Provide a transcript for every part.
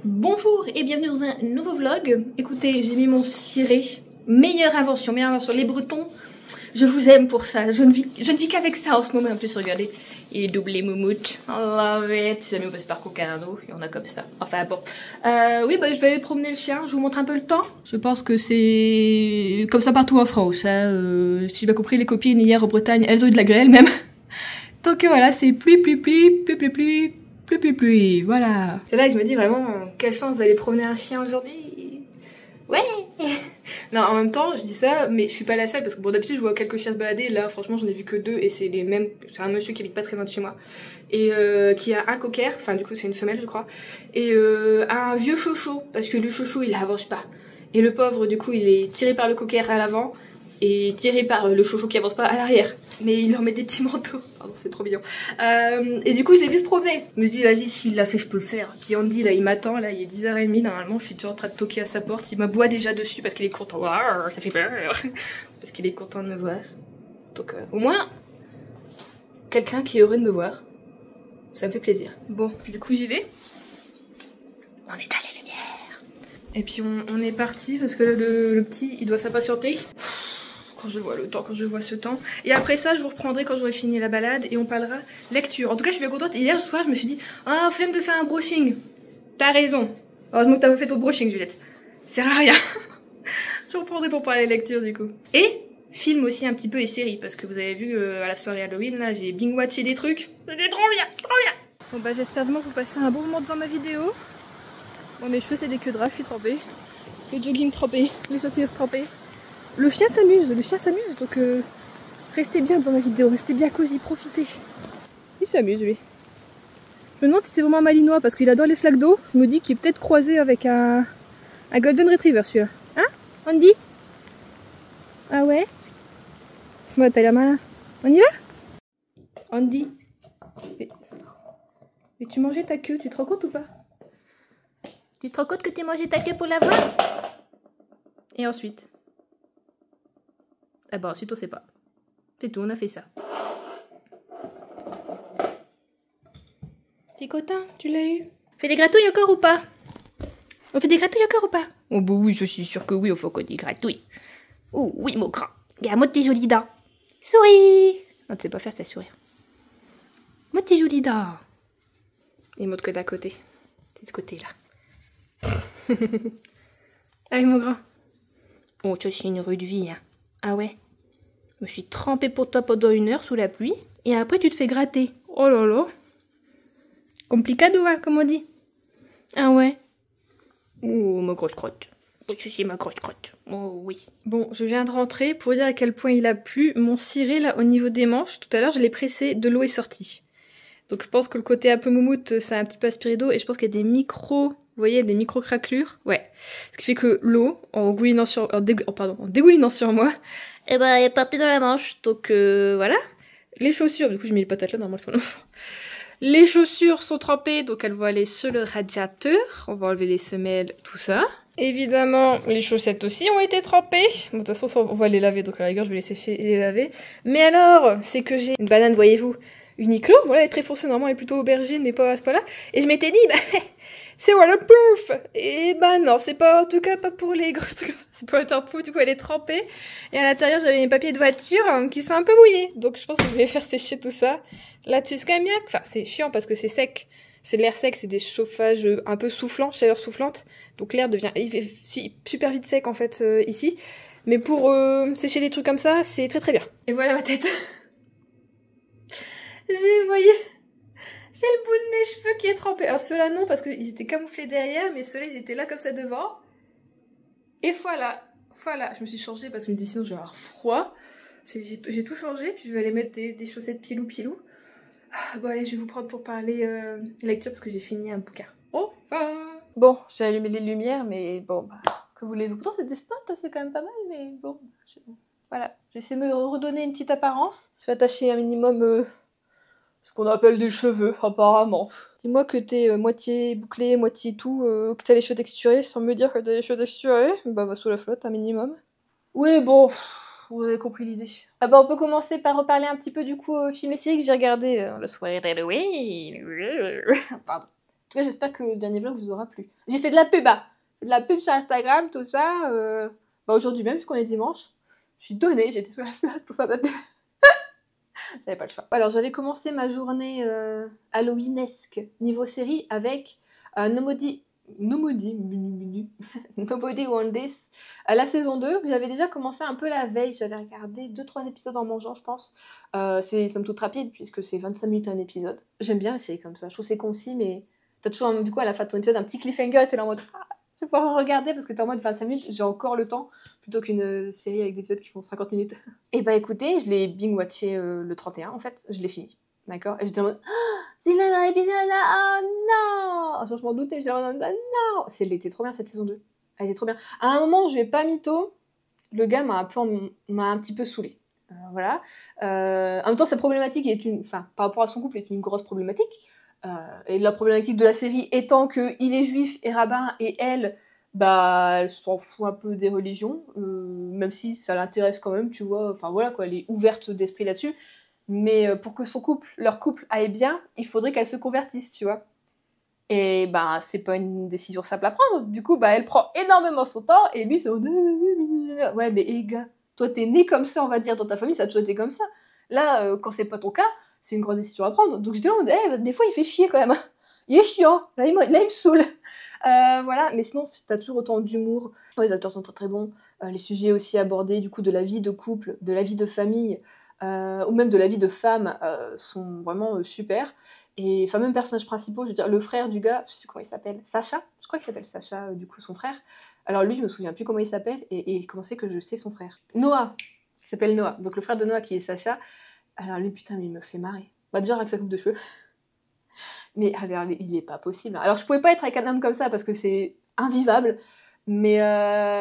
Bonjour et bienvenue dans un nouveau vlog. Écoutez, j'ai mis mon ciré. Meilleure invention, les Bretons. Je vous aime pour ça. Je ne vis qu'avec ça en ce moment. En plus, regardez, il est doublé moumoute. I love it. J'ai jamais passé par Cocardo. Il y en a comme ça. Enfin bon. Oui, bah je vais aller promener le chien. Je vous montre un peu le temps. Je pense que c'est comme ça partout en France. Hein. Si j'ai bien compris, les copines hier en Bretagne, elles ont eu de la grêle même. Donc voilà, c'est pluie. Voilà. C'est là que je me dis vraiment, quelle chance d'aller promener un chien aujourd'hui. Ouais. Non, en même temps, je dis ça, mais je suis pas la seule parce que bon, d'habitude, je vois quelques chiens se balader. Là, franchement, j'en ai vu que deux et c'est les mêmes. C'est un monsieur qui habite pas très loin de chez moi et qui a un cocker. Enfin, du coup, c'est une femelle, je crois. Et un vieux chocho parce que le chocho, il avance pas. Et le pauvre, du coup, il est tiré par le cocker à l'avant et tiré par le chocho qui avance pas à l'arrière. Mais il leur met des petits manteaux. Pardon, c'est trop mignon. Et du coup, je l'ai vu se promener. Je me dis, vas-y, s'il l'a fait, je peux le faire. Puis Andy, là, il m'attend. Là, il est 10h30. Normalement, je suis déjà en train de toquer à sa porte. Il m'aboie déjà dessus parce qu'il est content. Wow, ça fait peur. Parce qu'il est content de me voir. Donc, au moins, quelqu'un qui est heureux de me voir. Ça me fait plaisir. Bon, du coup, j'y vais. On éteint les lumières. Et puis, on est parti parce que là, le petit, il doit s'impatienter. Quand je vois le temps, quand je vois ce temps. Et après ça, je vous reprendrai quand j'aurai fini la balade et on parlera lecture. En tout cas, je suis bien contente. Hier soir, je me suis dit, ah, flemme de faire un brushing. T'as raison. Heureusement que t'as pas fait ton brushing, Juliette. Ça sert à rien. Je reprendrai pour parler lecture du coup. Et film aussi un petit peu et série. Parce que vous avez vu à la soirée Halloween, là, j'ai binge-watché des trucs. C'était trop bien, trop bien. Bon bah j'espère vraiment que vous passez un bon moment devant ma vidéo. Bon, mes cheveux c'est des queues de rat, je suis trempée. Le jogging trempé, les chaussures trempées. Le chien s'amuse, donc restez bien devant ma vidéo, restez bien cosy, profitez. Il s'amuse lui. Je me demande si c'est vraiment un malinois parce qu'il adore les flaques d'eau. Je me dis qu'il est peut-être croisé avec un golden retriever celui-là. Hein Andy? Ah ouais? Moi t'as l'air malin. On y va? Andy? Mais tu mangeais ta queue, tu te rends compte ou pas? Tu te rends compte que tu mangé ta queue pour la voir? Et ensuite? Ah bah ensuite on sait pas. C'est tout, on a fait ça. T'es content? Tu l'as eu? Fais des gratouilles encore ou pas? On fait des gratouilles encore ou pas? Oh bah oui, je suis sûre que oui, il faut qu'on des gratouilles. Oh oui mon grand. Regarde-moi tes jolies dents. Souris! Non, tu sais pas faire ta sourire. Moi tes jolies dents. Et montre que d'à côté. C'est ce côté-là. Allez mon grand. Oh, ça c'est une rue de vie, hein. Ah ouais? Je me suis trempée pour toi pendant 1 heure sous la pluie. Et après tu te fais gratter. Oh là là. Complicado, hein, comme on dit. Ah ouais. Oh, ma grosse crotte. Oh, c'est ma grosse crotte. Oh oui. Bon, je viens de rentrer pour dire à quel point il a plu. Mon ciré, là, au niveau des manches, tout à l'heure, je l'ai pressé, de l'eau est sortie. Donc je pense que le côté un peu moumoute, ça a un petit peu aspiré d'eau. Et je pense qu'il y a des micros... Vous voyez, des micro-craquelures. Ouais. Ce qui fait que l'eau, en dégoulinant sur moi, eh ben, elle est partie dans la manche. Donc voilà. Les chaussures, du coup j'ai mis les patates là, normalement elles sont... Les chaussures sont trempées, donc elles vont aller sur le radiateur. On va enlever les semelles, tout ça. Évidemment, les chaussettes aussi ont été trempées. Bon, de toute façon, on va les laver, donc à la rigueur, je vais les sécher et les laver. Mais alors, c'est que j'ai une banane, voyez-vous, Uniqlo. Voilà, elle est très foncée, normalement, elle est plutôt aubergine, mais pas à ce point-là. Et je m'étais dit, bah... c'est waterproof! Et bah non, c'est pas, en tout cas pas pour les grosses trucs, c'est pas waterproof, du coup elle est trempée. Et à l'intérieur j'avais mes papiers de voiture qui sont un peu mouillés. Donc je pense que je vais faire sécher tout ça. Là-dessus c'est quand même bien, enfin c'est chiant parce que c'est sec. C'est de l'air sec, c'est des chauffages un peu soufflants, chaleur soufflante. Donc l'air devient super vite sec en fait ici. Mais pour sécher des trucs comme ça, c'est très très bien. Et voilà ma tête. Vous voyez? J'ai le bout de mes cheveux qui est trempé. Alors ceux-là non parce qu'ils étaient camouflés derrière, mais ceux-là ils étaient là comme ça devant. Et voilà, voilà, je me suis changée parce que je me dis sinon je vais avoir froid. J'ai tout changé, puis je vais aller mettre des chaussettes pilou. Ah, bon allez, je vais vous prendre pour parler lecture parce que j'ai fini un bouquin. Enfin. Bon, j'ai allumé les lumières, mais bon, bah, que voulez-vous? Pourtant c'est des spots, c'est quand même pas mal, mais bon, voilà. Je vais essayer de me redonner une petite apparence. Je vais attacher un minimum... ce qu'on appelle des cheveux, apparemment. Dis-moi que t'es moitié bouclé, moitié tout, que t'as les cheveux texturés, sans me dire que t'as les cheveux texturés, bah va sous la flotte, un minimum. Oui, bon, vous avez compris l'idée. Ah bah on peut commencer par reparler un petit peu du coup film et séries que j'ai regardé la soirée d'Halloween. Pardon. tout cas, j'espère que le dernier vlog vous aura plu. J'ai fait de la pub, hein. De la pub sur Instagram, tout ça. Bah aujourd'hui même, puisqu'on est dimanche, je suis donnée, j'étais sur la flotte pour faire de la pub. J'avais pas le choix. Alors j'avais commencé ma journée Halloweenesque niveau série avec Nobody Want This, la saison 2, que j'avais déjà commencé un peu la veille. J'avais regardé 2-3 épisodes en mangeant, je pense. C'est somme toute rapide, puisque c'est 25 minutes un épisode. J'aime bien les séries comme ça, je trouve que c'est concis, mais t'as toujours, du coup, à la fin de ton épisode, un petit cliffhanger, t'es là en mode je vais pouvoir en regarder, parce que t'es en mode 25 minutes, j'ai encore le temps, plutôt qu'une série avec des épisodes qui font 50 minutes. Et bah écoutez, je l'ai binge-watché le 31, en fait, je l'ai fini. D'accord. Et j'étais en mode c'est là dans l'épisode là, oh non! Genre, je m'en doutais, j'étais en mode oh non! Elle était trop bien cette saison 2. Elle était trop bien. À un moment, je vais pas mytho, le gars m'a un petit peu saoulée. Voilà. En même temps, sa problématique est enfin, par rapport à son couple, est une grosse problématique. Et la problématique de la série étant qu'il est juif et rabbin et elle, bah, elle s'en fout un peu des religions, même si ça l'intéresse quand même, tu vois. Enfin voilà quoi, elle est ouverte d'esprit là-dessus. Mais pour que leur couple aille bien, il faudrait qu'elle se convertisse, tu vois. Et ben, c'est pas une décision simple à prendre. Du coup, bah, elle prend énormément son temps, et lui, c'est ouais, mais hé, gars, toi, t'es né comme ça, on va dire, dans ta famille, ça a toujours été comme ça. Là, quand c'est pas ton cas, c'est une grosse décision à prendre. Donc, je dis, des fois, il fait chier quand même. Il est chiant. Là, il me saoule. Voilà, mais sinon, t'as toujours autant d'humour. Les acteurs sont très très bons. Les sujets aussi abordés, du coup, de la vie de couple, de la vie de famille, ou même de la vie de femme, sont vraiment super. Et enfin, même personnages principaux, je veux dire, le frère du gars, je sais plus comment il s'appelle, Sacha, je crois qu'il s'appelle Sacha, du coup, son frère. Alors lui, je me souviens plus comment il s'appelle, et comment c'est que je sais son frère. Noah, il s'appelle Noah, donc le frère de Noah qui est Sacha. Alors lui, putain, mais il me fait marrer. Bah déjà, avec sa coupe de cheveux. Mais alors, il est pas possible. Alors je pouvais pas être avec un homme comme ça, parce que c'est invivable, mais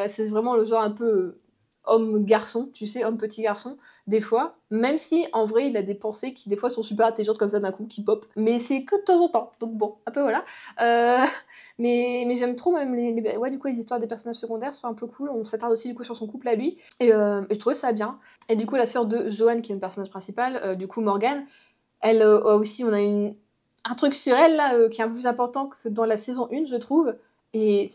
c'est vraiment le genre un peu homme-garçon, tu sais, homme-petit garçon, des fois, même si, en vrai, il a des pensées qui, des fois, sont super intelligentes comme ça d'un coup, qui pop, mais c'est que de temps en temps, donc bon, un peu voilà. Mais j'aime trop même ouais, du coup, les histoires des personnages secondaires sont un peu cool, on s'attarde aussi, du coup, sur son couple à lui, et je trouvais ça bien. Et du coup, la sœur de Joanne, qui est le personnage principal, du coup, Morgane, elle aussi, on a un truc sur elle, là, qui est un peu plus important que dans la saison 1, je trouve, et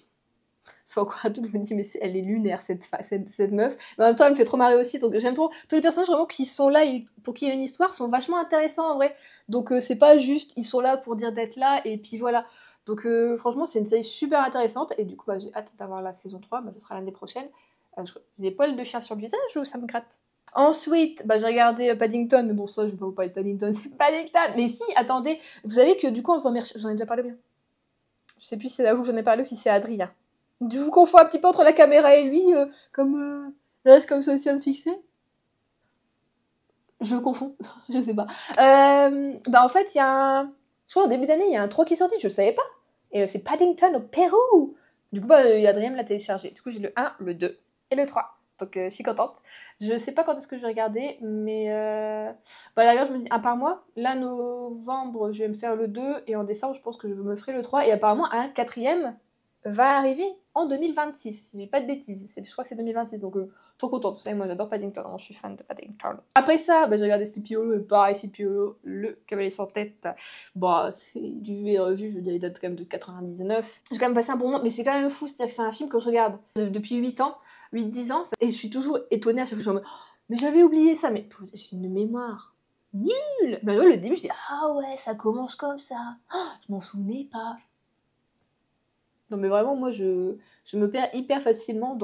c'est encore un truc, je me dis, mais elle est lunaire, cette meuf. Mais en même temps, elle me fait trop marrer aussi, donc j'aime trop. Tous les personnages vraiment qui sont là, et pour qu'il y ait une histoire, sont vachement intéressants en vrai. Donc c'est pas juste, ils sont là pour dire d'être là, et puis voilà. Donc franchement, c'est une série super intéressante, et du coup, bah, j'ai hâte d'avoir la saison 3, bah, ce sera l'année prochaine. J'ai des poils de chien sur le visage ou ça me gratte? Ensuite, bah, j'ai regardé Paddington, mais bon, ça, je vais pas vous parler de Paddington, c'est Paddington. Mais si, attendez, vous savez que du coup, en faisant mes recherches, j'en ai déjà parlé bien. Je sais plus si c'est à vous que j'en ai parlé ou si c'est à Adrien. Je vous confonds un petit peu entre la caméra et lui, comme il reste comme ça aussi à me fixer. Je confonds, je sais pas. Bah en fait, il y a un... Je crois au début d'année, il y a un 3 qui est sorti, je savais pas. Et c'est Paddington au Pérou. Du coup, bah, Adrien me l'a téléchargé. Du coup, j'ai le 1, le 2 et le 3. Donc, je suis contente. Je sais pas quand est-ce que je vais regarder, mais... Bah d'ailleurs, je me dis, un par mois. Là, novembre, je vais me faire le 2, et en décembre, je pense que je me ferai le 3. Et apparemment, un quatrième va arriver en 2026, si j'ai pas de bêtises. Je crois que c'est 2026, donc trop contente. Vous savez, moi j'adore Paddington, je suis fan de Paddington. Après ça, bah, j'ai regardé Sleepy Hollow, et pareil, Sleepy Hollow, le cavalier sans tête. Bah, c'est du vu et revu, je veux dire, il date quand même de 99. J'ai quand même passé un bon moment, mais c'est quand même fou, c'est-à-dire que c'est un film que je regarde depuis 8 ans, 8-10 ans, et je suis toujours étonnée à chaque fois, je suis en mode, oh, mais j'avais oublié ça, mais j'ai une mémoire nulle. Bah, le début, je dis, ah ouais, ça commence comme ça, oh, je m'en souvenais pas. Non mais vraiment, moi je me perds hyper facilement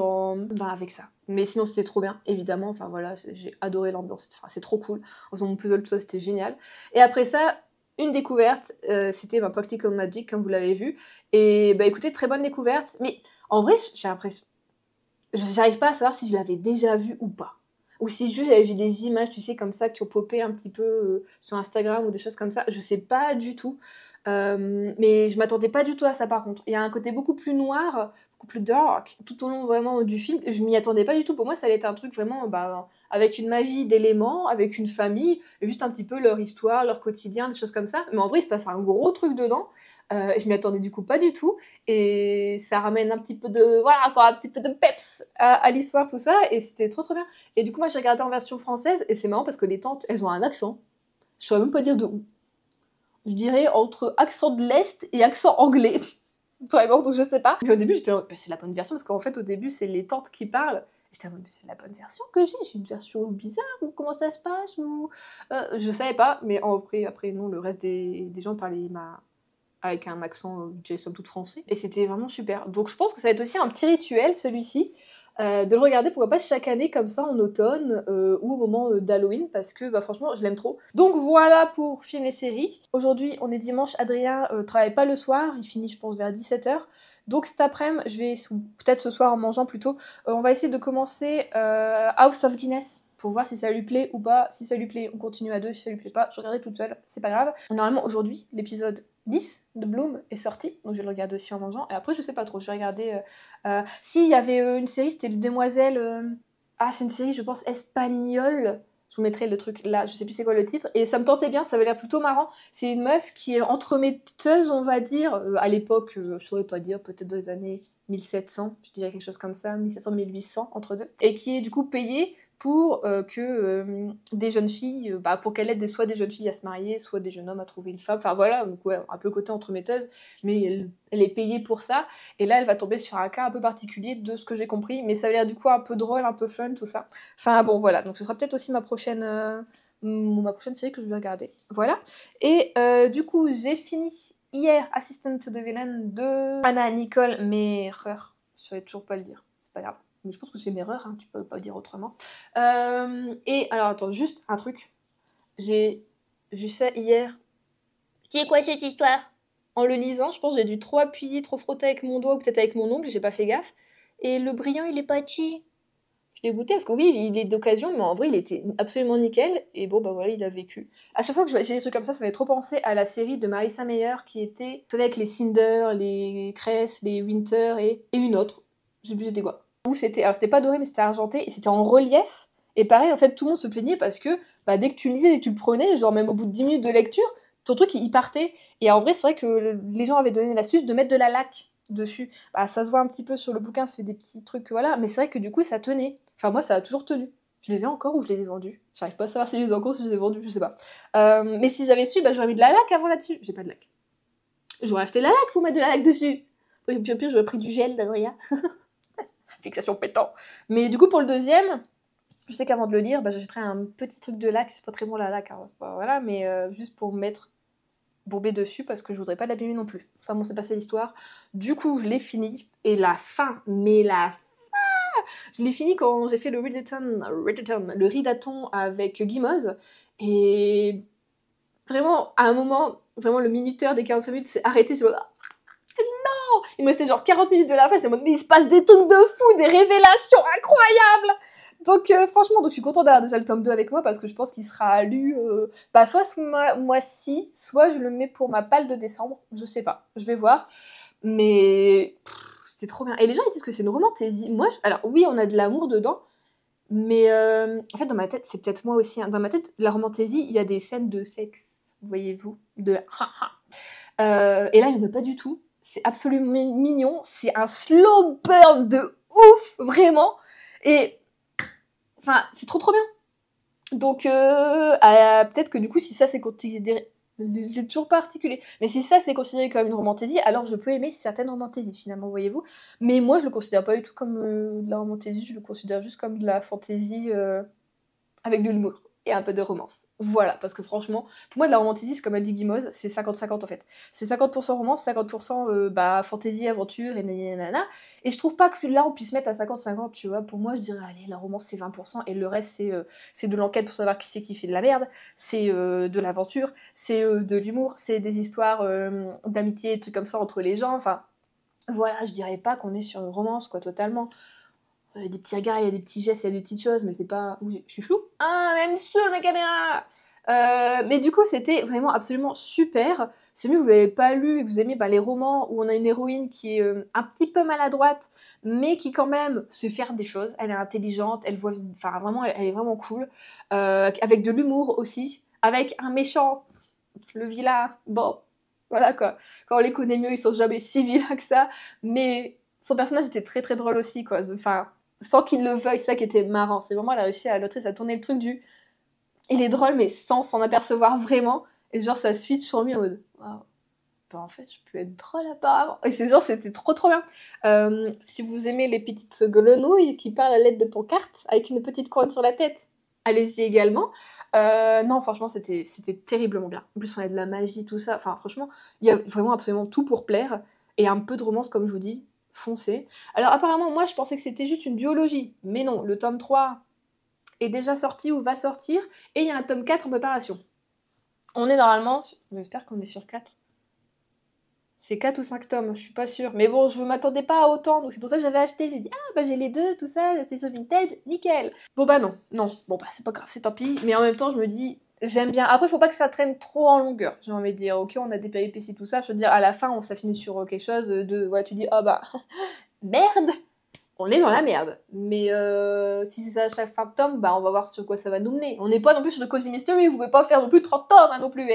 avec ça. Mais sinon c'était trop bien, évidemment, enfin voilà, j'ai adoré l'ambiance, enfin, c'est trop cool. En faisant mon puzzle, tout ça, c'était génial. Et après ça, une découverte, c'était ma Practical Magic, comme vous l'avez vu. Et bah écoutez, très bonne découverte, mais en vrai, j'ai l'impression... J'arrive pas à savoir si je l'avais déjà vu ou pas. Ou si juste j'avais vu des images, tu sais, comme ça, qui ont popé un petit peu sur Instagram ou des choses comme ça. Je sais pas du tout. Mais je m'attendais pas du tout à ça par contre. Il y a un côté beaucoup plus noir, beaucoup plus dark, tout au long vraiment du film. Je m'y attendais pas du tout. Pour moi, ça allait être un truc vraiment avec une magie d'éléments, avec une famille, et juste un petit peu leur histoire, leur quotidien, des choses comme ça. Mais en vrai, il se passe un gros truc dedans. Et je m'y attendais du coup pas du tout. Et ça ramène un petit peu de, voilà, encore un petit peu de peps à l'histoire, tout ça. Et c'était trop trop bien. Et du coup, moi j'ai regardé en version française. Et c'est marrant parce que les tantes, elles ont un accent. Je saurais même pas dire de où. je dirais entre accent de l'Est et accent anglais. Vraiment, donc je sais pas. Mais au début, j'étais bah, c'est la bonne version, parce qu'en fait, au début, c'est les tantes qui parlent. J'étais en mode, mais c'est la bonne version que j'ai une version bizarre, ou comment ça se passe, ou... je savais pas, mais après non, le reste des gens parlaient avec un accent, je dirais, somme toute français. Et c'était vraiment super. Donc je pense que ça va être aussi un petit rituel, celui-ci, de le regarder, pourquoi pas chaque année, comme ça, en automne, ou au moment d'Halloween, parce que bah, franchement, je l'aime trop. Donc voilà pour films et séries. Aujourd'hui, on est dimanche, Adrien travaille pas le soir, il finit, je pense, vers 17h. Donc cet après-midi, je vais, peut-être ce soir en mangeant plutôt, on va essayer de commencer House of Guinness, pour voir si ça lui plaît ou pas. Si ça lui plaît, on continue à deux. Si ça lui plaît pas, je regarderai toute seule, c'est pas grave. Normalement, aujourd'hui, l'épisode 10 de Bloom est sorti, donc je vais le regarder aussi en mangeant. Et après, je sais pas trop, je vais regarder... si, il y avait une série, c'était Les Demoiselles... Ah, c'est une série, je pense, espagnole. Je vous mettrai le truc là, je sais plus c'est quoi le titre. Et ça me tentait bien, ça avait l'air plutôt marrant. C'est une meuf qui est entremetteuse, on va dire. À l'époque, je saurais pas dire, peut-être dans les années 1700, je dirais quelque chose comme ça, 1700-1800, entre deux. Et qui est du coup payée pour que des jeunes filles, pour qu'elle aide soit des jeunes filles à se marier, soit des jeunes hommes à trouver une femme. Enfin voilà, donc ouais, un peu côté entremetteuse, mais elle est payée pour ça. Et là, elle va tomber sur un cas un peu particulier de ce que j'ai compris, mais ça a l'air du coup un peu drôle, un peu fun, tout ça. Enfin bon, voilà, donc ce sera peut-être aussi ma prochaine série que je vais regarder. Voilà. Et du coup, j'ai fini hier Assistant to the Villain de Anna Nicole Meirer. Je savais toujours pas le dire, c'est pas grave. Mais je pense que c'est une erreur, hein, tu peux pas dire autrement. Et alors, attends, juste un truc. J'ai vu ça hier. C'est quoi cette histoire? En le lisant, je pense que j'ai dû trop appuyer, trop frotter avec mon doigt ou peut-être avec mon ongle, j'ai pas fait gaffe. Et le brillant, il est pas chi. Je l'ai goûté parce que oui, il est d'occasion, mais en vrai, il était absolument nickel. Et bon, bah voilà, il a vécu. À chaque fois que j'ai des trucs comme ça me fait trop penser à la série de Marissa Meyer qui était, vous savez, avec les Cinder, les Cress, les Winter et une autre. Je sais plus c'était quoi. Où c'était, alors c'était pas doré, mais c'était argenté et c'était en relief. Et pareil, en fait, tout le monde se plaignait parce que bah, dès que tu lisais et que tu le prenais, genre même au bout de 10 minutes de lecture, ton truc il partait. Et en vrai, c'est vrai que les gens avaient donné l'astuce de mettre de la laque dessus. Bah, ça se voit un petit peu sur le bouquin, ça fait des petits trucs, voilà. Mais c'est vrai que du coup, ça tenait. Enfin, moi, ça a toujours tenu. Je les ai encore ou je les ai vendus. J'arrive pas à savoir si je les ai encore ou si je les ai vendus, je sais pas. Mais si j'avais su, bah, j'aurais mis de la laque avant là-dessus. J'ai pas de laque. J'aurais acheté la laque pour mettre de la laque dessus. Et puis au pire, j'aurais pris du gel d'Adrien. Fixation pétant. Mais du coup, pour le deuxième, je sais qu'avant de le lire, bah, j'achèterais un petit truc de laque. C'est pas très bon la laque, hein, voilà, mais juste pour mettre bourbé dessus parce que je voudrais pas l'abîmer non plus. Enfin bon, c'est pas ça l'histoire. Du coup, je l'ai fini. Et la fin, mais la fin, je l'ai fini quand j'ai fait le ridathon avec Guimauze. Et vraiment, à un moment, vraiment le minuteur des 45 minutes s'est arrêté. Je me suis dit, non, il me restait genre 40 minutes de la fin. Mais il se passe des trucs de fou, des révélations incroyables. Donc franchement, donc je suis contente d'avoir déjà le tome 2 avec moi parce que je pense qu'il sera lu soit ce mois-ci, soit je le mets pour ma palle de décembre, je sais pas, je vais voir. Mais c'était trop bien. Et les gens ils disent que c'est une romantésie. Moi, alors oui, on a de l'amour dedans, mais en fait dans ma tête, c'est peut-être moi aussi, hein. Dans ma tête, la romantésie, il y a des scènes de sexe, voyez-vous, de et là il n'y en a pas du tout. C'est absolument mignon, c'est un slow burn de ouf, vraiment. Et enfin, c'est trop bien. Donc, peut-être que du coup, si ça c'est considéré... J'ai toujours pas articulé. Mais si ça c'est considéré comme une romantésie, alors je peux aimer certaines romantésies, finalement, voyez-vous. Mais moi, je le considère pas du tout comme de la romantésie, je le considère juste comme de la fantaisie avec de l'humour et un peu de romance. Voilà, parce que franchement, pour moi, de la romantésie, c'est comme elle dit Guimauze, c'est 50-50 en fait. C'est 50% romance, 50% fantaisie, aventure et nanana. Et je trouve pas que là, on puisse mettre à 50-50, tu vois. Pour moi, je dirais, allez, la romance, c'est 20%, et le reste, c'est de l'enquête pour savoir qui c'est qui fait de la merde, c'est de l'aventure, c'est de l'humour, c'est des histoires d'amitié, trucs comme ça entre les gens, enfin... Voilà, je dirais pas qu'on est sur une romance, quoi, totalement. Des petits regards, il y a des petits gestes, il y a des petites choses, mais c'est pas... Ouh, je suis floue. Ah, même sur ma caméra. Mais du coup, c'était vraiment absolument super. Si vous l'avez pas lu et que vous aimez les romans où on a une héroïne qui est un petit peu maladroite, mais qui quand même sait faire des choses. Elle est intelligente, elle voit... Enfin, vraiment, elle est vraiment cool. Avec de l'humour aussi. Avec un méchant, le vilain. Bon, voilà quoi. Quand on les connaît mieux, ils sont jamais si vilains que ça. Mais son personnage était très très drôle aussi, quoi. Enfin... sans qu'il le veuille, c'est ça qui était marrant. C'est vraiment, elle a réussi à l'autrice à tourner le truc du... Il est drôle, mais sans s'en apercevoir vraiment. Et genre, ça switch sur lui en mode, waouh. Bah, en fait, je peux être drôle apparemment. Et c'est genre, c'était trop bien. Si vous aimez les petites grenouilles qui parlent à l'aide de pancartes avec une petite couronne sur la tête, allez-y également. Non, franchement, c'était terriblement bien. En plus, on a de la magie, tout ça. Enfin, franchement, il y a vraiment absolument tout pour plaire. Et un peu de romance, comme je vous dis, foncez. Alors, apparemment, moi, je pensais que c'était juste une duologie. Mais non, le tome 3 est déjà sorti ou va sortir. Et il y a un tome 4 en préparation. On est normalement... J'espère qu'on est sur 4. C'est 4 ou 5 tomes, je suis pas sûre. Mais bon, je m'attendais pas à autant, donc c'est pour ça que j'avais acheté. J'ai dit, ah bah j'ai les deux, tout ça, le petit sur Vinted, nickel. Bon bah non. Bon bah c'est pas grave, c'est tant pis. Mais en même temps, je me dis, j'aime bien. Après, faut pas que ça traîne trop en longueur. J'ai envie de dire, ok, on a des péripéties, tout ça. Je veux dire, à la fin, ça finit sur quelque chose de. Ouais, tu dis, ah bah, merde, on est dans la merde. Mais si c'est ça à chaque fin de tome, bah on va voir sur quoi ça va nous mener. On n'est pas non plus sur le Cozy Mystery, vous pouvez pas faire non plus 30 tomes hein, non plus.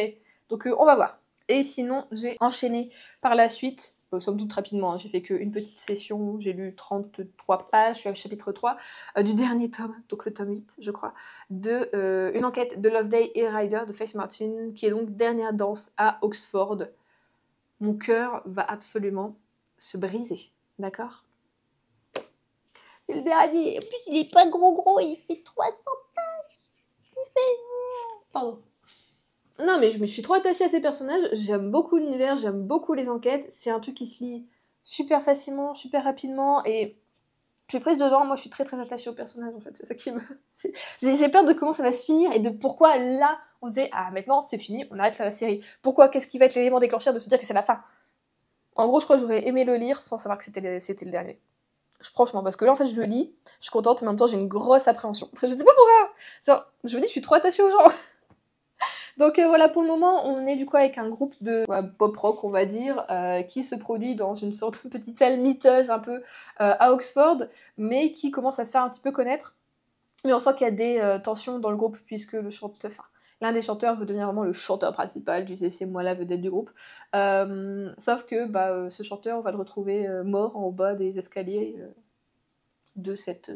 Donc on va voir. Et sinon, j'ai enchaîné par la suite, somme toute rapidement, hein, j'ai fait qu'une petite session, j'ai lu 33 pages, je suis au chapitre 3, du dernier tome, donc le tome 8, je crois, de une enquête de Loveday et Ryder de Faith Martin, qui est donc dernière danse à Oxford. Mon cœur va absolument se briser, d'accord? C'est le dernier, en plus il est pas gros, il fait 300 pages, il fait... Pardon. Non, mais je me suis trop attachée à ces personnages, j'aime beaucoup l'univers, j'aime beaucoup les enquêtes, c'est un truc qui se lit super facilement, super rapidement, et je suis prise dedans, moi je suis très attachée aux personnages en fait, c'est ça qui me... J'ai peur de comment ça va se finir, et de pourquoi là, on se disait, ah maintenant c'est fini, on arrête la série. Pourquoi, qu'est-ce qui va être l'élément déclencheur de se dire que c'est la fin? En gros, je crois que j'aurais aimé le lire sans savoir que c'était le dernier. Franchement, parce que là en fait je le lis, je suis contente, mais en même temps j'ai une grosse appréhension. Je sais pas pourquoi, genre, je vous dis, je suis trop attachée aux gens. Donc voilà, pour le moment, on est du coup avec un groupe de pop rock, on va dire, qui se produit dans une sorte de petite salle miteuse un peu à Oxford, mais qui commence à se faire un petit peu connaître. Mais on sent qu'il y a des tensions dans le groupe, puisque l'un des chanteurs veut devenir vraiment le chanteur principal, tu sais, c'est moi la vedette du groupe. Sauf que ce chanteur, on va le retrouver mort en bas des escaliers de cette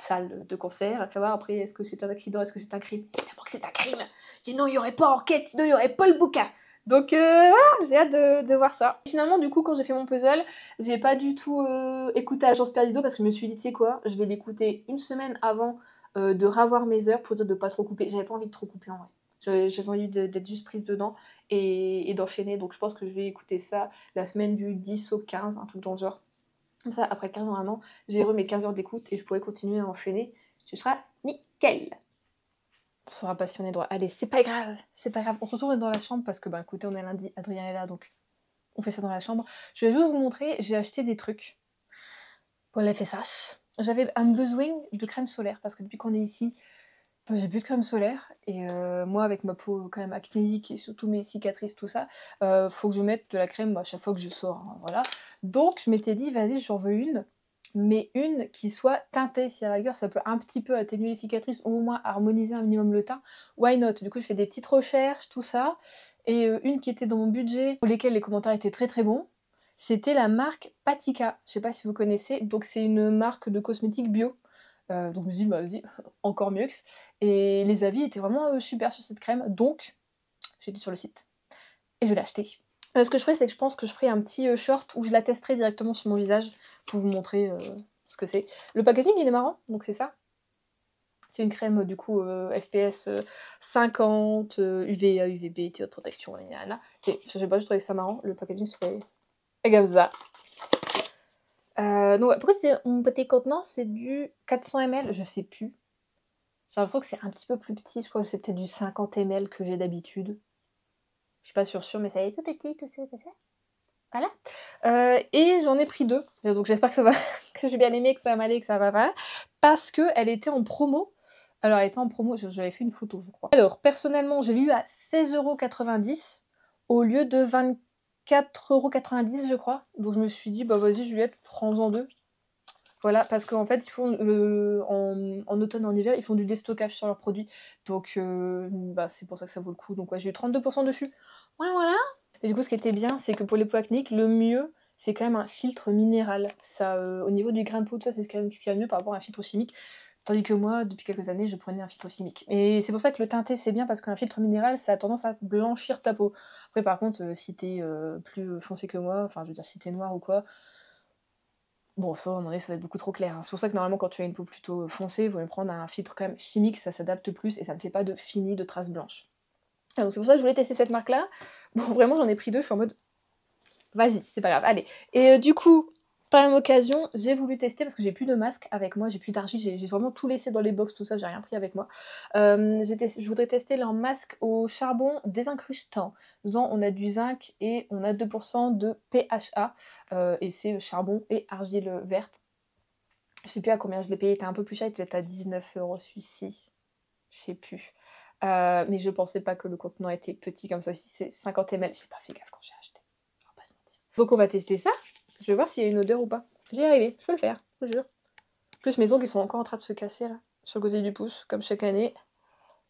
salle de concert. Savoir après, est-ce que c'est un accident, est-ce que c'est un crime? Évidemment que c'est un crime. Sinon, il n'y aurait pas enquête, sinon il n'y aurait pas le bouquin. Donc voilà, j'ai hâte de voir ça. Finalement, du coup, quand j'ai fait mon puzzle, j'ai pas du tout écouté Agence Perdido parce que je me suis dit, tu sais quoi, je vais l'écouter une semaine avant de ravoir mes heures pour dire de pas trop couper. J'avais pas envie de trop couper en vrai. J'avais envie d'être juste prise dedans et d'enchaîner. Donc je pense que je vais écouter ça la semaine du 10 au 15, un truc dans le genre. Comme ça, après 15 ans, vraiment, j'ai eu mes 15 heures d'écoute et je pourrais continuer à enchaîner. Ce sera nickel. On sera passionné droit. Allez, c'est pas grave, c'est pas grave. On se retrouve dans la chambre parce que, écoutez, on est lundi, Adrien est là, donc on fait ça dans la chambre. Je vais juste vous montrer, j'ai acheté des trucs pour les FSH. J'avais un besoin de crème solaire parce que depuis qu'on est ici, j'ai plus de crème solaire et moi avec ma peau quand même acnéique et surtout mes cicatrices, tout ça, faut que je mette de la crème à chaque fois que je sors, hein, voilà. Donc je m'étais dit, vas-y, j'en veux une, mais une qui soit teintée, si à la rigueur ça peut un petit peu atténuer les cicatrices ou au moins harmoniser un minimum le teint, why not? Du coup je fais des petites recherches, tout ça, et une qui était dans mon budget, pour lesquelles les commentaires étaient très bons, c'était la marque Patika, je sais pas si vous connaissez, donc c'est une marque de cosmétiques bio. Donc je me suis dit, vas-y, encore mieux. Et les avis étaient vraiment super sur cette crème, donc j'ai été sur le site et je l'ai acheté. Ce que je ferai, c'est que je pense que je ferai un petit short où je la testerai directement sur mon visage pour vous montrer ce que c'est. Le packaging il est marrant, donc c'est ça. C'est une crème du coup FPS 50, UVA, UVB, de protection, et je sais pas, je trouvais ça marrant. Le packaging serait comme ça. Donc pourquoi c'est mon petit contenant, c'est du 400 ml, je sais plus. J'ai l'impression que c'est un petit peu plus petit, je crois que c'est peut-être du 50 ml que j'ai d'habitude. Je suis pas sûre, mais ça est tout petit, tout ça, tout ça. Voilà. Et j'en ai pris 2, donc j'espère que ça va, que j'ai bien aimé, que ça va m'aller, que ça va pas. Parce qu'elle était en promo. Alors elle était en promo, j'avais fait une photo je crois. Alors personnellement j'ai lu à 16,90€ au lieu de 24,90€ je crois. Donc je me suis dit bah vas-y Juliette, prends-en 2. Voilà, parce qu'en fait, ils font en automne et en hiver, ils font du déstockage sur leurs produits. Donc, c'est pour ça que ça vaut le coup. Donc, ouais, j'ai eu 32% dessus. Voilà. Et du coup, ce qui était bien, c'est que pour les peaux acnéiques, le mieux, c'est quand même un filtre minéral. Ça, au niveau du grain de peau, tout ça, c'est quand même ce qu'il y a de mieux par rapport à un filtre chimique. Tandis que moi, depuis quelques années, je prenais un filtre chimique. Et c'est pour ça que le teinté, c'est bien, parce qu'un filtre minéral, ça a tendance à blanchir ta peau. Après, par contre, si t'es plus foncé que moi, enfin, je veux dire, si t'es noir ou quoi, bon, ça, à un moment donné, ça va être beaucoup trop clair, hein. C'est pour ça que normalement, quand tu as une peau plutôt foncée, il vaut mieux prendre un filtre quand même chimique, ça s'adapte plus et ça ne fait pas de fini, de traces blanches. Donc c'est pour ça que je voulais tester cette marque-là. Bon, vraiment, j'en ai pris deux, je suis en mode, vas-y, c'est pas grave, allez. Et du coup, par la même occasion, j'ai voulu tester, parce que j'ai plus de masque avec moi, j'ai plus d'argile, j'ai vraiment tout laissé dans les box, tout ça, j'ai rien pris avec moi. Je voudrais tester leur masque au charbon désincrustant. Dedans, on a du zinc et on a 2% de PHA, et c'est charbon et argile verte. Je sais plus à combien je l'ai payé, il était un peu plus cher, il devait être à 19 € celui-ci. Je sais plus. Mais je pensais pas que le contenant était petit comme ça aussi, c'est 50 ml. J'ai pas fait gaffe quand j'ai acheté, on va pas se mentir. Donc on va tester ça, je vais voir s'il y a une odeur ou pas. J'y vais arriver, je peux le faire, je vous jure. En plus mes ongles ils sont encore en train de se casser là, sur le côté du pouce, comme chaque année.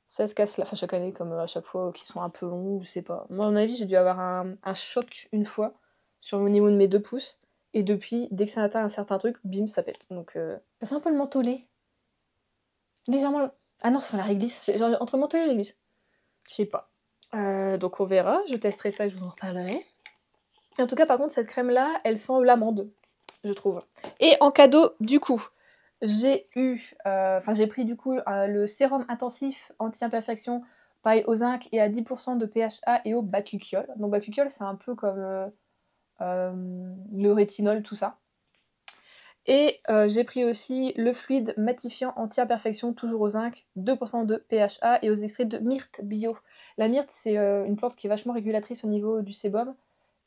Ça se casse là, enfin chaque année comme à chaque fois qu'ils sont un peu longs, je sais pas. Moi à mon avis j'ai dû avoir un choc une fois sur au niveau de mes 2 pouces. Et depuis, dès que ça atteint un certain truc, bim, ça pète. Donc ça sent un peu le mentholé. Légèrement. Ah non, ça sent la réglisse. Genre, entre le mentholé et la réglisse. Je sais pas. Donc on verra, je testerai ça et je vous en reparlerai. Et en tout cas, par contre, cette crème-là, elle sent l'amande, je trouve. Et en cadeau, du coup, j'ai pris du coup le sérum intensif anti-imperfection, pareil au zinc et à 10% de PHA et au bakuchiol. Donc bakuchiol, c'est un peu comme le rétinol, tout ça. Et j'ai pris aussi le fluide matifiant anti-imperfection, toujours au zinc, 2% de PHA et aux extraits de myrte bio. La myrte, c'est une plante qui est vachement régulatrice au niveau du sébum.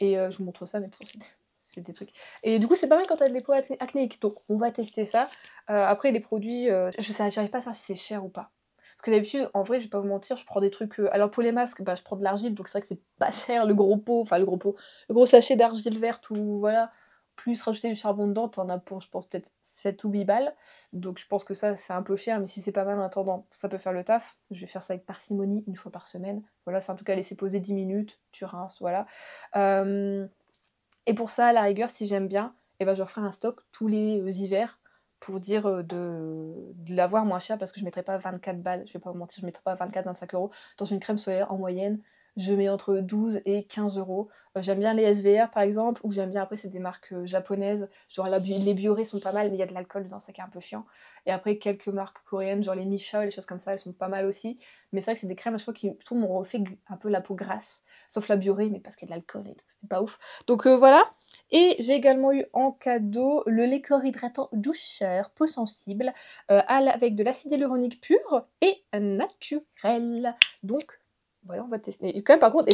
Et je vous montre ça, mais de toute façon, c'est des trucs. Et du coup, c'est pas mal quand t'as des peaux acnéiques. Donc, on va tester ça. Après, les produits, j'arrive pas à savoir si c'est cher ou pas. Parce que d'habitude, en vrai, je vais pas vous mentir, je prends des trucs. Alors, pour les masques, bah, je prends de l'argile, donc c'est vrai que c'est pas cher. Le gros sachet d'argile verte ou voilà, plus rajouter du charbon dedans, t'en as pour, je pense, peut-être 7 ou 8 balles. Donc je pense que ça, c'est un peu cher, mais si c'est pas mal en attendant, ça peut faire le taf. Je vais faire ça avec parcimonie, une fois par semaine. Voilà, c'est en tout cas laisser poser 10 minutes, tu rinces, voilà. Et pour ça, à la rigueur, si j'aime bien, eh ben, je referai un stock tous les hivers pour dire de l'avoir moins cher, parce que je mettrai pas 24 balles, je vais pas vous mentir, je mettrai pas 24-25 € dans une crème solaire en moyenne. Je mets entre 12 et 15 €. J'aime bien les SVR par exemple, ou j'aime bien, après c'est des marques japonaises, genre les Bioré sont pas mal, mais il y a de l'alcool dedans, c'est qui est un peu chiant. Et après quelques marques coréennes, genre les Misha, les choses comme ça, elles sont pas mal aussi. Mais c'est vrai que c'est des crèmes à chaque fois qui, je trouve, m'ont refait un peu la peau grasse, sauf la Bioré, mais parce qu'il y a de l'alcool et c'est pas ouf. Donc voilà. Et j'ai également eu en cadeau le lait corps hydratant doucheur peau sensible avec de l'acide hyaluronique pur et naturel. Donc voilà, on va tester. Et quand même, par contre,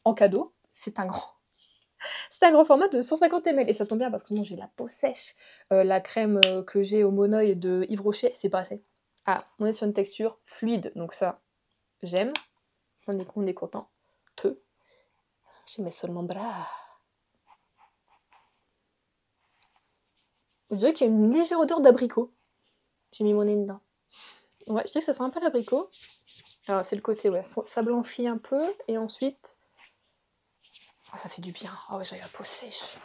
en cadeau, c'est un grand format de 150 ml. Et ça tombe bien parce que moi j'ai la peau sèche. La crème que j'ai au Monoeil de Yves Rocher, c'est pas assez. Ah, on est sur une texture fluide, donc ça, j'aime. On est content. Je mets sur mon bras. Je dirais qu'il y a une légère odeur d'abricot. J'ai mis mon nez dedans. Ouais, je dirais que ça sent un peu l'abricot. Alors, c'est le côté, ouais, ça blanchit un peu, et ensuite... Ah, ça fait du bien. Ah ouais, j'ai la peau sèche.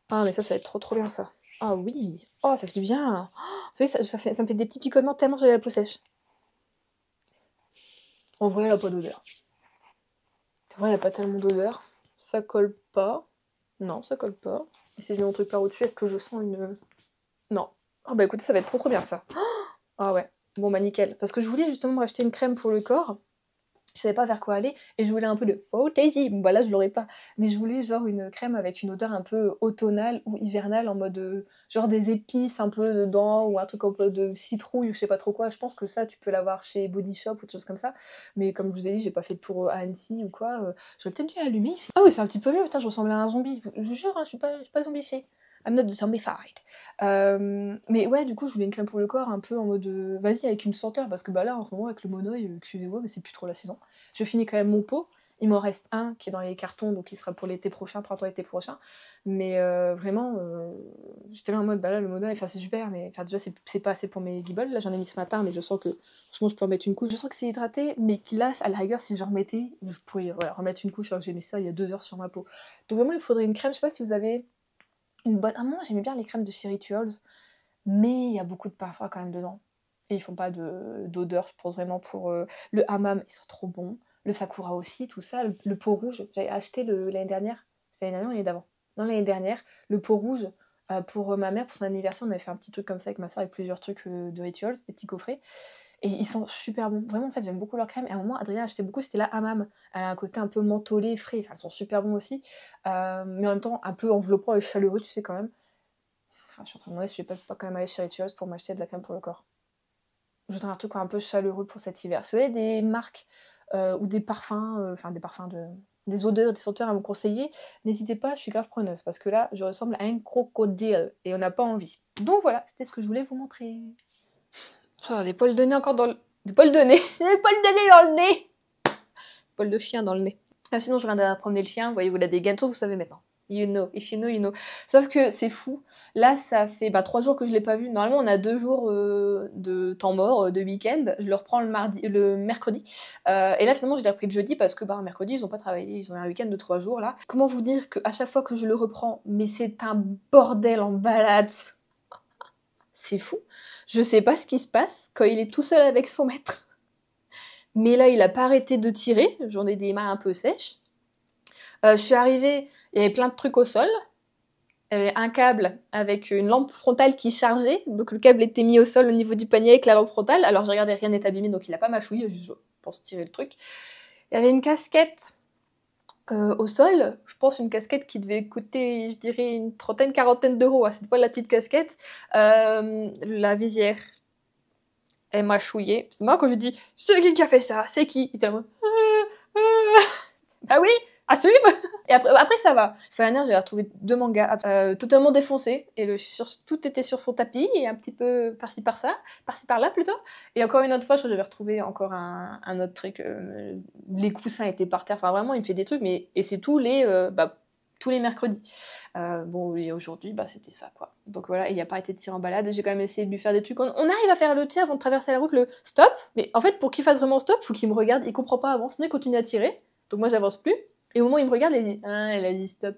Ah, mais ça va être trop bien, ça. Ah oui. Oh, ça fait du bien. Vous savez, ça me fait des petits picotements tellement j'ai la peau sèche. En vrai, elle a pas d'odeur. En vrai, elle a pas tellement d'odeur. Ça colle pas. Non, ça colle pas. Et si je mets mon truc par au-dessus, est-ce que je sens une... Non. Ah bah écoutez, ça va être trop bien, ça. Ah ouais. Bon bah nickel. Parce que je voulais justement me racheter une crème pour le corps. Je savais pas vers quoi aller et je voulais un peu de fantaisie. Bon bah là je l'aurais pas, mais je voulais genre une crème avec une odeur un peu automnale ou hivernale, en mode genre des épices un peu dedans, ou un truc un peu de citrouille ou je sais pas trop quoi. Je pense que ça tu peux l'avoir chez Body Shop ou des choses comme ça, mais comme je vous ai dit, j'ai pas fait le tour à Annecy ou quoi. J'aurais peut-être dû allumer. Ah oui, c'est un petit peu mieux. Putain, je ressemblais à un zombie, je vous jure, hein, je suis pas zombifiée. I'm not zombified. Mais ouais, du coup, je voulais une crème pour le corps un peu en mode vas-y, avec une senteur, parce que bah là en ce moment avec le Monoeil, excusez-moi, mais c'est plus trop la saison. Je finis quand même mon pot. Il m'en reste un qui est dans les cartons, donc il sera pour l'été prochain, printemps-été prochain. Mais vraiment, j'étais là en mode, bah là, le Monoeil, enfin c'est super, mais enfin déjà c'est pas assez pour mes guibolles. Là j'en ai mis ce matin, mais je sens que franchement je peux en mettre une couche. Je sens que c'est hydraté, mais que là, à la rigueur, si j'en remettais, je pourrais voilà, remettre une couche alors que j'ai mis ça il y a 2 heures sur ma peau. Donc vraiment, il faudrait une crème, je sais pas si vous avez une bonne... Ah moi j'aimais bien les crèmes de chez Rituals, mais il y a beaucoup de parfum quand même dedans. Et ils font pas d'odeur, je pense vraiment pour le hammam, ils sont trop bons. Le sakura aussi, tout ça. Le pot rouge, j'avais acheté l'année dernière. C'était l'année dernière ou l'année d'avant? Non, l'année dernière, le pot rouge pour ma mère, pour son anniversaire, on avait fait un petit truc comme ça avec ma soeur, avec plusieurs trucs de rituals, des petits coffrets. Et ils sont super bons. Vraiment, en fait, j'aime beaucoup leur crème. Et à un moment, Adrien a acheté beaucoup, c'était la hammam. Elle a un côté un peu mentholé, frais. Enfin, elles sont super bons aussi. Mais en même temps, un peu enveloppant et chaleureux, tu sais, quand même. Enfin, je suis en train de me demander si je vais pas quand même aller chez Rituals pour m'acheter de la crème pour le corps. Je voudrais un truc un peu chaleureux pour cet hiver. Si vous avez des marques ou des parfums, des odeurs, des senteurs à me conseiller, n'hésitez pas, je suis grave preneuse. Parce que là, je ressemble à un crocodile et on n'a pas envie. Donc voilà, c'était ce que je voulais vous montrer. Oh, des poils de nez encore dans le... Des poils de nez. J'ai des poils de nez dans le nez. Poils de chien dans le nez. Ah, sinon, je viens de promener le chien. Vous voyez, vous l'avez des gâteaux, vous savez maintenant. You know, if you know, you know. Sauf que c'est fou. Là, ça fait 3 jours que je l'ai pas vu. Normalement, on a 2 jours de temps mort, de week-end. Je le reprends le mercredi. Et là, finalement, je l'ai repris le jeudi parce que mercredi, ils ont pas travaillé. Ils ont eu un week-end de 3 jours, là. Comment vous dire qu'à chaque fois que je le reprends, mais c'est un bordel en balade. C'est fou. Je sais pas ce qui se passe quand il est tout seul avec son maître. Mais là, il a pas arrêté de tirer. J'en ai des mains un peu sèches. Je suis arrivée, il y avait plein de trucs au sol. Il y avait un câble avec une lampe frontale qui chargeait. Donc le câble était mis au sol au niveau du panier avec la lampe frontale. Alors j'ai regardé, rien n'est abîmé, donc il a pas mâchouillé, je pense tirer le truc. Il y avait une casquette au sol. Je pense une casquette qui devait coûter, je dirais, une trentaine, quarantaine d'euros. Cette fois, la petite casquette. La visière. Elle m'a chouillé. C'est marrant quand je dis « C'est qui a fait ça? C'est qui ?» Il était là, bah oui, assume. Et après ça va. Fin d'année, j'ai retrouvé 2 mangas totalement défoncés. Et tout était sur son tapis, et un petit peu par-ci par-là plutôt. Et encore une autre fois, j'avais retrouvé encore un autre truc. Les coussins étaient par terre. Enfin vraiment, il me fait des trucs. Et c'est tous les mercredis. Et aujourd'hui, c'était ça, quoi. Donc voilà, il n'a pas arrêté de tirer en balade. J'ai quand même essayé de lui faire des trucs. On arrive à faire le tir avant de traverser la route, le stop. Mais en fait, pour qu'il fasse vraiment stop, faut qu'il me regarde. Il comprend pas avant, sinon il continue à tirer. Donc moi, j'avance plus. Et au moment où il me regarde, il dit « Ah, elle a dit stop ».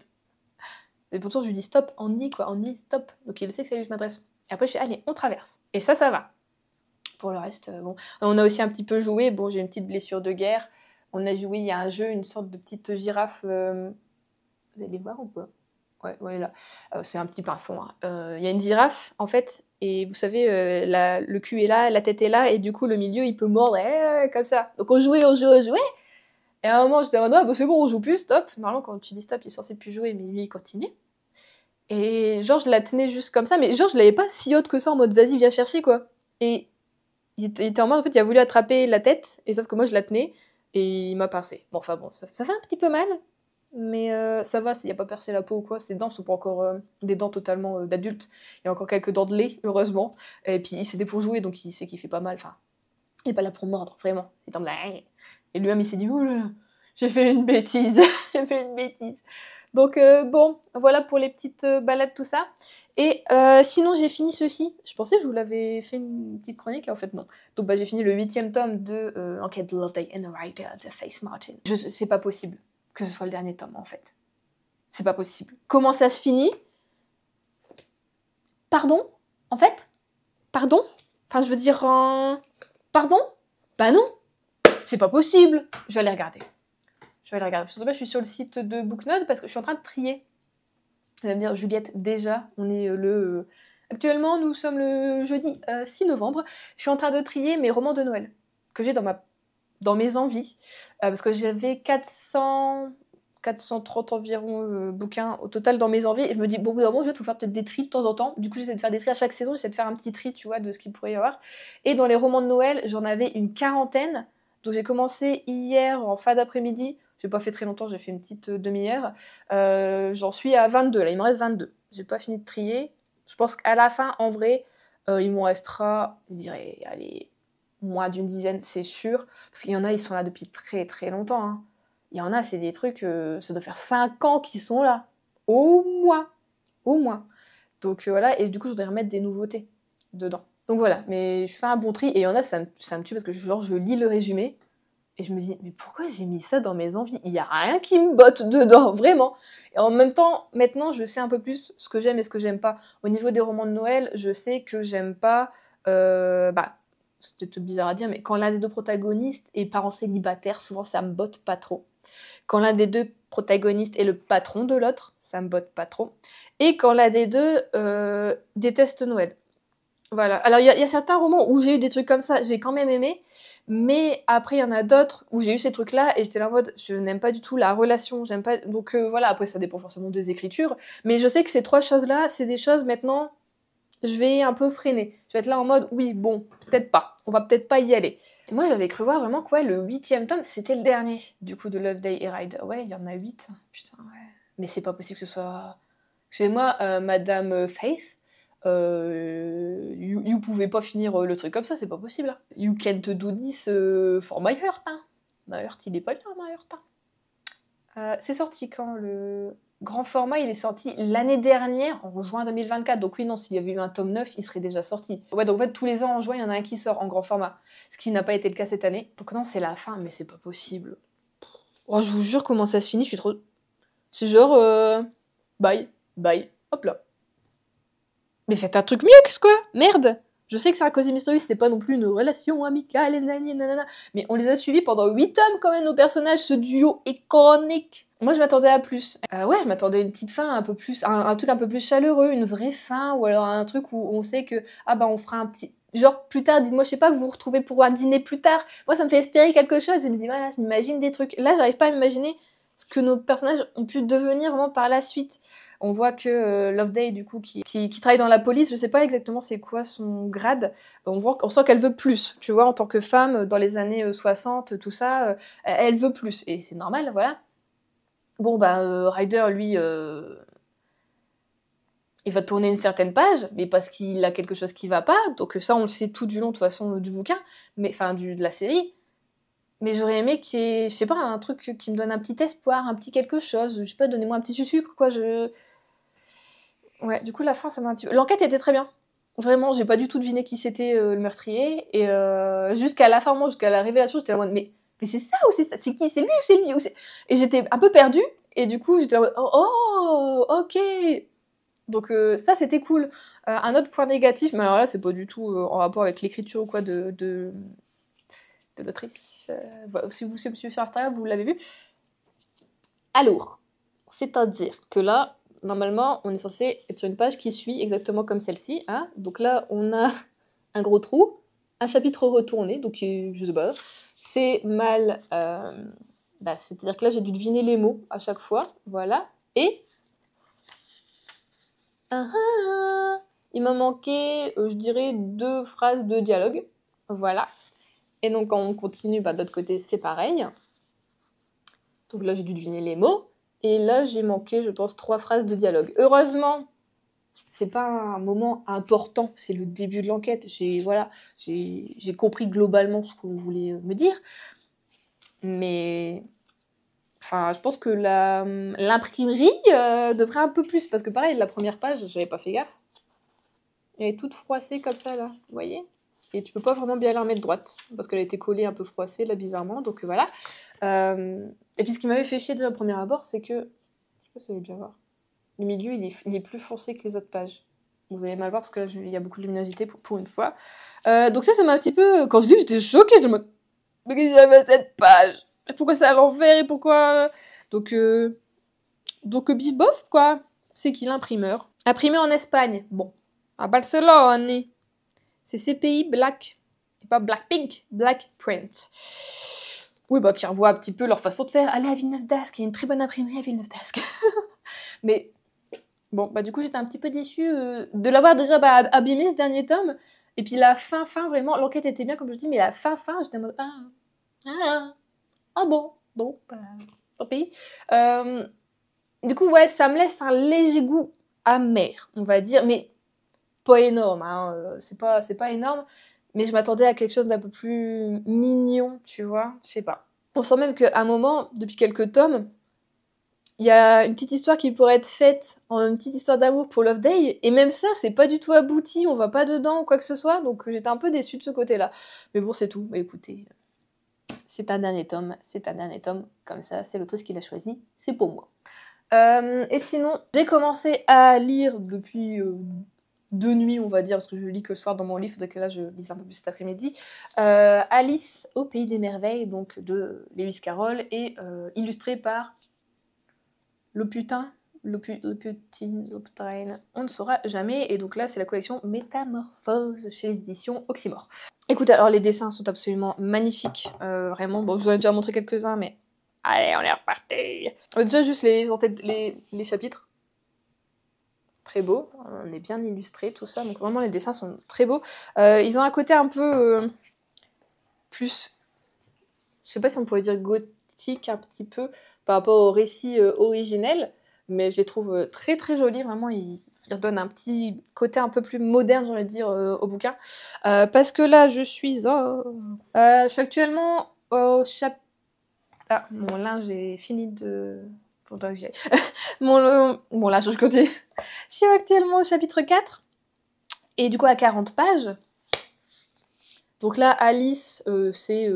Et pourtant, je lui dis stop, Andy, quoi. Andy, stop. Donc il sait que c'est lui que je m'adresse. Et après, je fais « Allez, on traverse ». Et ça va. Pour le reste, bon. On a aussi un petit peu joué. Bon, j'ai une petite blessure de guerre. On a joué, il y a un jeu, une sorte de petite girafe... Vous allez voir ou pas? Ouais, voilà. C'est un petit pinson. Il y a une girafe, en fait, et vous savez, le cul est là, la tête est là, et du coup, le milieu, il peut mordre, comme ça. Donc on jouait. Et à un moment, j'étais en mode, c'est bon, on joue plus, stop. Normalement, quand tu dis stop, il est censé plus jouer, mais lui, il continue. Et genre, je la tenais juste comme ça, mais genre, je l'avais pas si haute que ça, en mode, vas-y, viens chercher, quoi. Et il était en mode, en fait, il a voulu attraper la tête, et sauf que moi, je la tenais, et il m'a pincé. Bon, enfin bon, ça fait un petit peu mal. Mais ça va, s'il n'y a pas percé la peau ou quoi, ses dents sont pas encore des dents totalement d'adultes. Il y a encore quelques dents de lait, heureusement. Et puis c'était pour jouer, donc il sait qu'il fait pas mal. Enfin, il est pas là pour mordre, vraiment. Et lui-même, il s'est dit « Oh là là, j'ai fait une bêtise, j'ai fait une bêtise ». Donc bon, voilà pour les petites balades, tout ça. Et sinon, j'ai fini ceci. Je pensais que je vous l'avais fait une petite chronique, et en fait non. Donc j'ai fini le 8e tome de Enquête de Loveday and the Writer, The Face Martin. C'est pas possible que ce soit le dernier tome, en fait. C'est pas possible. Comment ça se finit? Pardon? En fait? Pardon? Enfin, je veux dire... Pardon? Bah non! C'est pas possible! Je vais aller regarder. Surtout, je suis sur le site de Booknode parce que je suis en train de trier. Ça va me dire, Juliette, déjà, on est Actuellement, nous sommes le jeudi 6 novembre. Je suis en train de trier mes romans de Noël que j'ai dans mes envies, parce que j'avais 430 environ bouquins au total dans mes envies, et je me dis, bon, au bout d'un moment, je vais tout faire peut-être des tris de temps en temps. Du coup, j'essaie de faire des tris à chaque saison, j'essaie de faire un petit tri, tu vois, de ce qu'il pourrait y avoir. Et dans les romans de Noël, j'en avais une quarantaine, donc j'ai commencé hier en fin d'après-midi, j'ai pas fait très longtemps, j'ai fait une petite demi-heure, j'en suis à 22, là, il me reste 22. J'ai pas fini de trier, je pense qu'à la fin, en vrai, il m'en restera, je dirais, allez... moins d'une dizaine, c'est sûr. Parce qu'il y en a, ils sont là depuis très très longtemps. Hein. Il y en a, c'est des trucs, ça doit faire 5 ans qu'ils sont là. Au moins. Donc voilà, et du coup, je voudrais remettre des nouveautés dedans. Donc voilà, mais je fais un bon tri, et il y en a, ça me tue parce que je lis le résumé, et je me dis, mais pourquoi j'ai mis ça dans mes envies? Il n'y a rien qui me botte dedans, vraiment. Et en même temps, maintenant, je sais un peu plus ce que j'aime et ce que j'aime pas. Au niveau des romans de Noël, je sais que j'aime pas... c'est peut-être bizarre à dire, mais quand l'un des deux protagonistes est parent célibataire, souvent ça me botte pas trop. Quand l'un des deux protagonistes est le patron de l'autre, ça me botte pas trop. Et quand l'un des deux déteste Noël. Voilà. Alors, il y a certains romans où j'ai eu des trucs comme ça, j'ai quand même aimé. Mais après, il y en a d'autres où j'ai eu ces trucs-là et j'étais là en mode, je n'aime pas du tout la relation, j'aime pas... Donc voilà, après, ça dépend forcément des écritures. Mais je sais que ces trois choses-là, c'est des choses, maintenant, je vais un peu freiner. Je vais être là en mode, oui, bon, peut-être pas. On va peut-être pas y aller. Et moi, j'avais cru voir vraiment que ouais, le 8e tome, c'était le dernier, du coup, de Loveday et Rider. Ouais, il y en a 8. Putain, ouais. Mais c'est pas possible que ce soit... Excusez-moi, Madame Faith, you pouvez pas finir le truc comme ça, c'est pas possible. Hein. You can't do this for my heart. Hein. My heart, il est pas là, my heart. Hein. C'est sorti quand le grand format, il est sorti l'année dernière, en juin 2024. Donc oui, non, s'il y avait eu un tome 9, il serait déjà sorti. Ouais, donc en fait, tous les ans en juin, il y en a un qui sort en grand format. Ce qui n'a pas été le cas cette année. Donc non, c'est la fin, mais c'est pas possible. Oh, je vous jure comment ça se finit, je suis trop... C'est genre... Bye, bye, hop là. Mais faites un truc mieux que ce quoi. Merde. Je sais que c'est un Cozy Mystery, c'était pas non plus une relation amicale et nanana. Mais on les a suivis pendant 8 tomes quand même, nos personnages, ce duo iconique. Moi je m'attendais à plus. Ouais, je m'attendais à une petite fin un peu plus, un truc un peu plus chaleureux, une vraie fin, ou alors un truc où on sait que, ah bah on fera un petit... Genre plus tard, dites-moi, je sais pas, que vous vous retrouvez pour un dîner plus tard. Moi ça me fait espérer quelque chose, je me dis voilà, je m'imagine des trucs. Là j'arrive pas à m'imaginer ce que nos personnages ont pu devenir vraiment par la suite. On voit que Loveday, du coup, qui travaille dans la police, je sais pas exactement c'est quoi son grade, on sent qu'elle veut plus, tu vois, en tant que femme, dans les années 60, tout ça, elle veut plus, et c'est normal, voilà. Bon, bah, Ryder, lui, il va tourner une certaine page, mais parce qu'il a quelque chose qui va pas, donc ça, on le sait tout du long, de toute façon, du bouquin, mais enfin, de la série. Mais j'aurais aimé qu'il y ait, je sais pas, un truc qui me donne un petit espoir, un petit quelque chose, je sais pas, donnez-moi un petit sucre, quoi, Ouais, du coup, la fin, ça m'a un petit peu... L'enquête était très bien. Vraiment, j'ai pas du tout deviné qui c'était le meurtrier. Et jusqu'à la fin, moi, jusqu'à la révélation, j'étais en mode, mais c'est ça ou c'est ça? C'est qui? C'est lui ou c'est lui ou c'est... Et j'étais un peu perdue. Et du coup, j'étais en mode, oh, ok. Donc ça, c'était cool. Un autre point négatif, mais alors là, c'est pas du tout en rapport avec l'écriture ou quoi de l'autrice. Voilà, si vous me suivez sur Instagram, vous l'avez vu. Alors, c'est-à-dire que là, normalement, on est censé être sur une page qui suit exactement comme celle-ci. Hein. Donc là, on a un gros trou, un chapitre retourné, donc je sais pas. C'est mal... c'est-à-dire que là, j'ai dû deviner les mots à chaque fois. Voilà. Et... il m'a manqué, je dirais, 2 phrases de dialogue. Voilà. Et donc, quand on continue, de l'autre côté, c'est pareil. Donc là, j'ai dû deviner les mots. Et là, j'ai manqué, je pense, 3 phrases de dialogue. Heureusement, c'est pas un moment important, c'est le début de l'enquête. J'ai compris globalement ce qu'on voulait me dire. Mais... Enfin, je pense que l'imprimerie devrait un peu plus. Parce que pareil, la première page, j'avais pas fait gaffe. Elle est toute froissée comme ça, là. Vous voyez ? Et tu peux pas vraiment bien la remettre droite. Parce qu'elle a été collée un peu froissée, là, bizarrement. Donc voilà. Et puis ce qui m'avait fait chier déjà au premier abord, c'est que... Je sais pas si vous allez bien voir. Le milieu, il est plus foncé que les autres pages. Vous allez mal voir parce que là, il y a beaucoup de luminosité pour une fois. Donc ça m'a un petit peu... Quand je lis, j'étais choquée. Je me dis, mais qu'est-ce qu'il y avait cette page? Et pourquoi c'est à l'envers? Et pourquoi... Donc bif bof, quoi. C'est qui l'imprimeur? Imprimé en Espagne. Bon. À Barcelone. C'est CPI Black. Et pas Blackpink. Black Print. Oui, qui revoit un petit peu leur façon de faire. Allez à Villeneuve d'Ascq, il y a une très bonne imprimerie à Villeneuve d'Ascq. Mais bon, du coup, j'étais un petit peu déçue de l'avoir déjà abîmé ce dernier tome. Et puis la fin, vraiment, l'enquête était bien, comme je dis, mais la fin, j'étais en mode bon, tant pis. Du coup, ouais, ça me laisse un léger goût amer, on va dire, mais pas énorme, hein, c'est pas énorme. Mais je m'attendais à quelque chose d'un peu plus mignon, tu vois, je sais pas. On sent même qu'à un moment, depuis quelques tomes, il y a une petite histoire qui pourrait être faite en une petite histoire d'amour pour Loveday, et même ça, c'est pas du tout abouti, on va pas dedans ou quoi que ce soit, donc j'étais un peu déçue de ce côté-là. Mais bon, c'est tout, écoutez, c'est un dernier tome, comme ça, c'est l'autrice qui l'a choisi, c'est pour moi. Et sinon, j'ai commencé à lire depuis de nuit, on va dire, parce que je lis que le soir dans mon lit, faudrait que là je lise un peu plus cet après-midi. Alice au pays des merveilles, donc de Lewis Carroll, et illustré par Loputin, on ne saura jamais. Et donc là, c'est la collection Métamorphose chez les éditions Oxymore. Écoute, alors les dessins sont absolument magnifiques, vraiment. Bon, je vous en ai déjà montré quelques-uns, mais allez, on est reparti. Déjà, juste les chapitres. Très beau, on est bien illustré, tout ça, donc vraiment les dessins sont très beaux. Ils ont un côté un peu plus, je sais pas si on pourrait dire gothique un petit peu par rapport au récit originel, mais je les trouve très très jolis, vraiment ils redonnent un petit côté un peu plus moderne, j'ai envie de dire, au bouquin. Parce que là, je suis actuellement au chapitre... Ah, mon linge est fini de... Faudra que j'y aille. Bon, là, je continue. Je suis actuellement au chapitre 4, et du coup à 40 pages. Donc là, Alice, c'est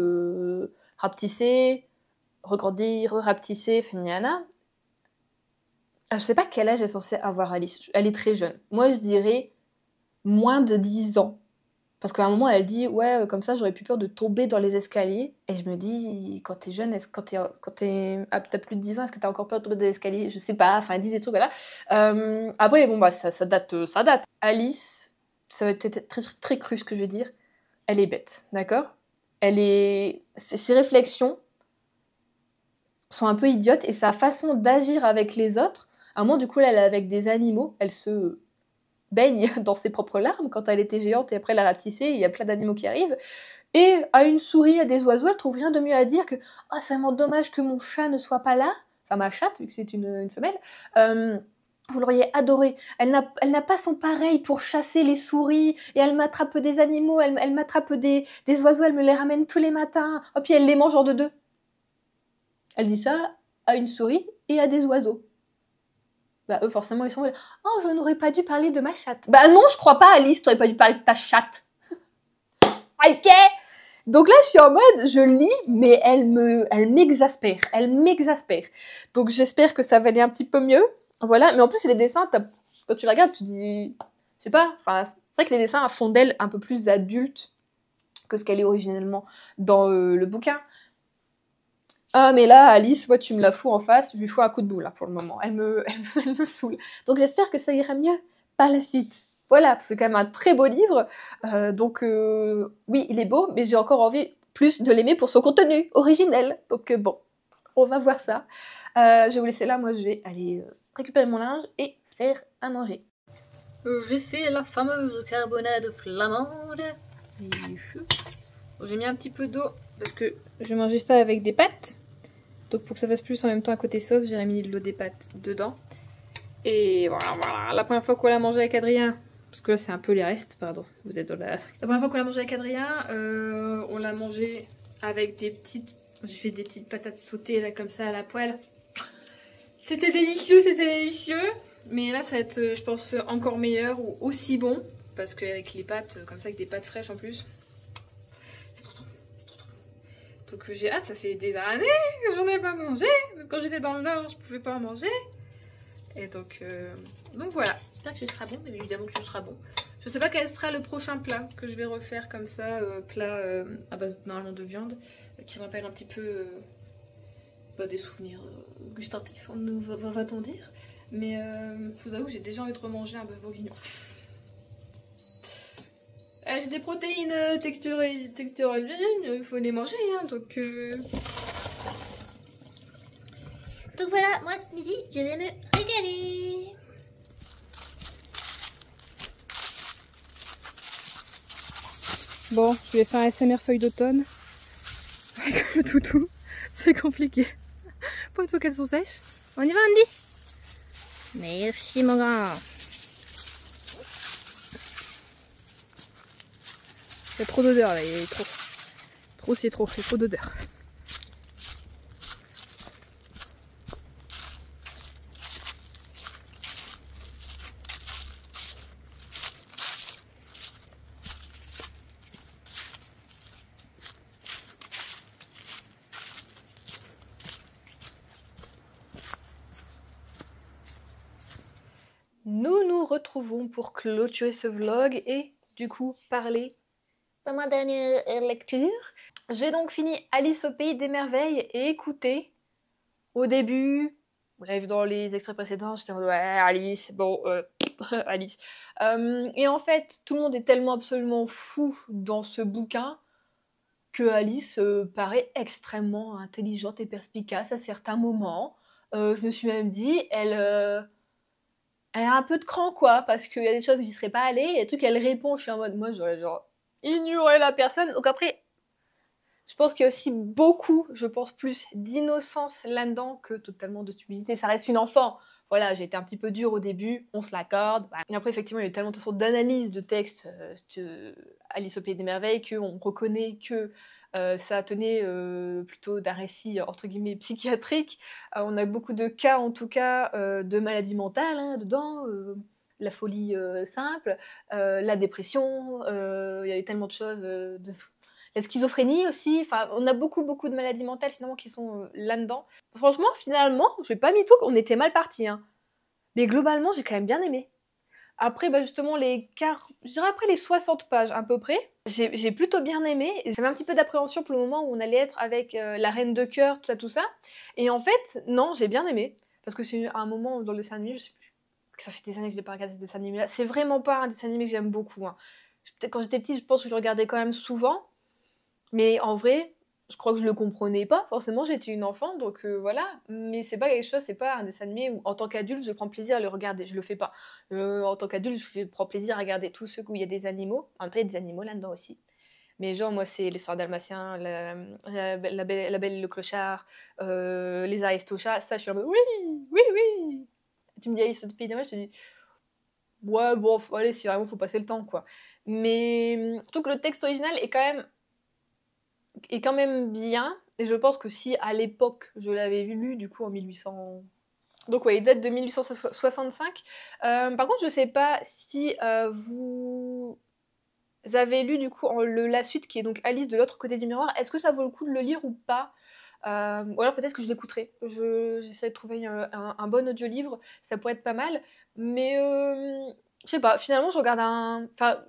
rapetisser, regrandir, rapetisser, Feniana. Je sais pas quel âge est censée avoir Alice. Elle est très jeune. Moi, je dirais moins de 10 ans. Parce qu'à un moment, elle dit « Ouais, comme ça, j'aurais plus peur de tomber dans les escaliers. » Et je me dis, quand t'es jeune, quand t'as plus de 10 ans, est-ce que t'as encore peur de tomber dans les escaliers? Je sais pas, enfin, elle dit des trucs, voilà. Après, bon, bah, ça date. Alice, ça va peut-être très, très cru ce que je veux dire. Elle est bête, d'accord? Ses réflexions sont un peu idiotes, et sa façon d'agir avec les autres, à un moment, du coup, là, elle est avec des animaux, elle se baigne dans ses propres larmes quand elle était géante, et après elle a rapetissé, il y a plein d'animaux qui arrivent. Et à une souris, à des oiseaux, elle trouve rien de mieux à dire que « Ah, c'est vraiment dommage que mon chat ne soit pas là. » Enfin, ma chatte, vu que c'est une femelle. Vous l'auriez adorée. Elle n'a pas son pareil pour chasser les souris, et elle m'attrape des animaux, elle m'attrape des oiseaux, elle me les ramène tous les matins. Oh, puis elle les mange en deux. Elle dit ça à une souris et à des oiseaux. Bah eux forcément ils sont là. Oh, je n'aurais pas dû parler de ma chatte. Bah non, je crois pas, Alice, t'aurais pas dû parler de ta chatte. Ok. Donc là je suis en mode, je lis, mais elle m'exaspère, Donc j'espère que ça va aller un petit peu mieux. Voilà, mais en plus les dessins, quand tu les regardes, tu dis, je sais pas, enfin c'est vrai que les dessins font d'elle un peu plus adulte que ce qu'elle est originellement dans le bouquin. Ah, mais là, Alice, moi, tu me la fous en face, je lui fous un coup de boule, là, pour le moment. Elle me saoule. Donc, j'espère que ça ira mieux par la suite. Voilà, parce que c'est quand même un très beau livre. Donc, oui, il est beau, mais j'ai encore envie plus de l'aimer pour son contenu originel. Donc, bon, on va voir ça. Je vais vous laisser là. Moi, je vais aller récupérer mon linge et faire à manger. J'ai fait la fameuse carbonade flamande. Bon, j'ai mis un petit peu d'eau parce que je vais manger ça avec des pâtes. Donc pour que ça fasse plus en même temps à côté sauce, j'ai mis de l'eau des pâtes dedans. Et voilà. La première fois qu'on l'a mangé avec Adrien, parce que là c'est un peu les restes, pardon, vous êtes dans la... La première fois qu'on l'a mangé avec Adrien, on l'a mangé avec des petites... J'ai fait des petites patates sautées là comme ça à la poêle. C'était délicieux, Mais là ça va être, je pense, encore meilleur ou aussi bon. Parce qu'avec les pâtes, comme ça, avec des pâtes fraîches en plus. Donc j'ai hâte, ça fait des années que j'en ai pas mangé. Quand j'étais dans le Nord, je pouvais pas en manger. Et donc voilà. J'espère que ce sera bon, mais évidemment que ce sera bon. Je sais pas quel sera le prochain plat que je vais refaire comme ça, plat à base normalement de viande, qui me rappelle un petit peu des souvenirs gustatifs, va-t-on dire. Mais je vous avoue que j'ai déjà envie de remanger un bœuf bourguignon. J'ai des protéines texturées, il faut les manger, hein, donc... Donc voilà, moi ce midi, je vais me régaler. Bon, je vais faire un ASMR feuille d'automne. Avec le toutou, c'est compliqué. Pour une fois qu'elles sont sèches. On y va, Andy? Merci, mon grand. Il y a trop d'odeur là, il y a trop. C'est trop d'odeur. Nous nous retrouvons pour clôturer ce vlog et du coup parler Dans ma dernière lecture. J'ai donc fini Alice au pays des merveilles et écoutez, au début, bref, dans les extraits précédents, j'étais en mode ouais, Alice, bon, Alice. Et en fait, tout le monde est tellement absolument fou dans ce bouquin que Alice paraît extrêmement intelligente et perspicace à certains moments. Je me suis même dit, elle a un peu de cran, quoi, parce qu'il y a des choses où j'y serais pas allée, et des trucs, elle répond, je suis en mode, moi, j'aurais genre ignoré la personne. Donc après, je pense qu'il y a aussi beaucoup, je pense plus d'innocence là-dedans que totalement de stupidité. Ça reste une enfant. Voilà, j'ai été un petit peu dure au début, on se l'accorde. Et après, effectivement, il y a eu tellement de sortes d'analyses de textes Alice au Pays des Merveilles qu'on reconnaît que ça tenait plutôt d'un récit, entre guillemets, psychiatrique. On a beaucoup de cas, en tout cas, de maladies mentales hein, dedans. La folie simple, la dépression, il y avait tellement de choses, la schizophrénie aussi, enfin on a beaucoup de maladies mentales finalement qui sont là-dedans. Franchement, finalement, je vais pas mytho, on était mal partis, hein. Mais globalement, j'ai quand même bien aimé. Après, bah justement, je dirais après les 60 pages à peu près, j'ai plutôt bien aimé. J'avais un petit peu d'appréhension pour le moment où on allait être avec la reine de cœur, tout ça. Et en fait, non, j'ai bien aimé. Parce que c'est un moment dans le dessin animé, je sais plus, que ça fait des années que je l'ai pas regardé ce dessin animé là. C'est vraiment pas un dessin animé que j'aime beaucoup, hein. Quand j'étais petite, je pense que je le regardais quand même souvent. Mais en vrai, je crois que je le comprenais pas, forcément, j'étais une enfant, donc voilà. Mais c'est pas quelque chose, c'est pas un dessin animé où, en tant qu'adulte, je prends plaisir à le regarder. Je le fais pas. En tant qu'adulte, je prends plaisir à regarder tous ceux où il y a des animaux. En tout cas, il y a des animaux là-dedans aussi. Mais genre, moi, c'est les Sœurs Dalmatiens, la Belle et le Clochard, les Aristochats. Ça, je suis en mode oui, oui, oui. Tu me dis Alice au Pays des Merveilles, je te dis ouais, bon, allez, si vraiment faut passer le temps, quoi. Mais surtout que le texte original est quand même bien, et je pense que si à l'époque je l'avais lu du coup en 1800, donc ouais, il date de 1865. Par contre, je sais pas si vous avez lu du coup la suite qui est donc Alice de l'autre côté du miroir. Est-ce que ça vaut le coup de le lire ou pas? Ou alors peut-être que je l'écouterai. J'essaie de trouver un bon audiolivre, ça pourrait être pas mal. Mais je sais pas, finalement je regarde enfin,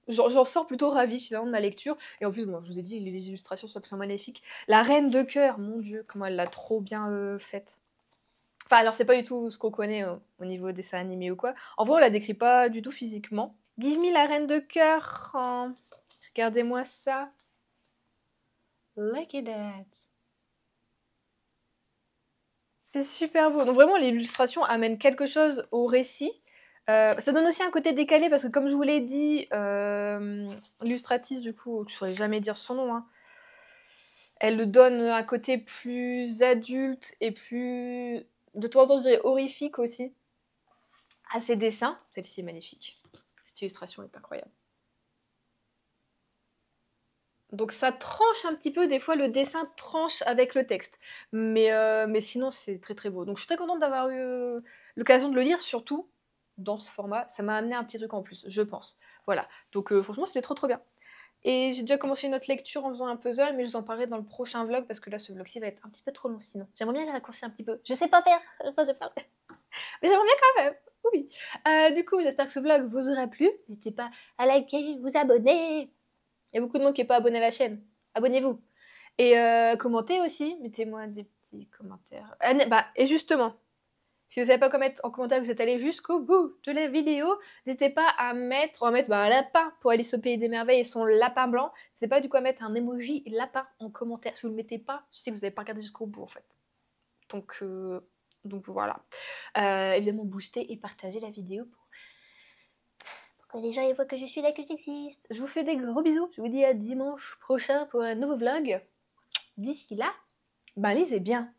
j'en sors plutôt ravie finalement de ma lecture. Et en plus, bon, je vous ai dit, les illustrations sont magnifiques. La Reine de cœur, mon dieu, comment elle l'a trop bien faite. Enfin, alors c'est pas du tout ce qu'on connaît au niveau dessin animé ou quoi. En vrai, on la décrit pas du tout physiquement. Give me la Reine de cœur. Regardez-moi ça. Look at that. C'est super beau. Donc vraiment, l'illustration amène quelque chose au récit. Ça donne aussi un côté décalé parce que comme je vous l'ai dit, l'illustratrice du coup, je ne saurais jamais dire son nom, hein, elle donne un côté plus adulte et plus, de temps en temps je dirais horrifique aussi, à ses dessins. Celle-ci est magnifique. Cette illustration est incroyable. Donc ça tranche un petit peu, des fois le dessin tranche avec le texte. Mais sinon c'est très très beau. Donc je suis très contente d'avoir eu l'occasion de le lire, surtout dans ce format. Ça m'a amené un petit truc en plus, je pense. Voilà, donc franchement c'était trop bien. Et j'ai déjà commencé une autre lecture en faisant un puzzle, mais je vous en parlerai dans le prochain vlog, parce que là ce vlog-ci va être un petit peu trop long sinon. J'aimerais bien les raccourcir un petit peu. Je sais pas faire, je parle. Mais j'aimerais bien quand même, oui. Du coup j'espère que ce vlog vous aura plu. N'hésitez pas à liker, vous abonner. Il y a beaucoup de monde qui n'est pas abonné à la chaîne. Abonnez-vous. Et commentez aussi. Mettez-moi des petits commentaires. Et justement, si vous ne savez pas quoi mettre en commentaire, vous êtes allé jusqu'au bout de la vidéo, n'hésitez pas à mettre un lapin pour Alice au Pays des Merveilles et son lapin blanc. N'hésitez pas du coup à mettre un emoji lapin en commentaire. Si vous ne le mettez pas, je sais que vous n'avez pas regardé jusqu'au bout en fait. Donc voilà. Évidemment, boostez et partagez la vidéo pour Que les gens ils voient que je suis là, que j'existe. Je vous fais des gros bisous. Je vous dis à dimanche prochain pour un nouveau vlog. D'ici là, lisez bien.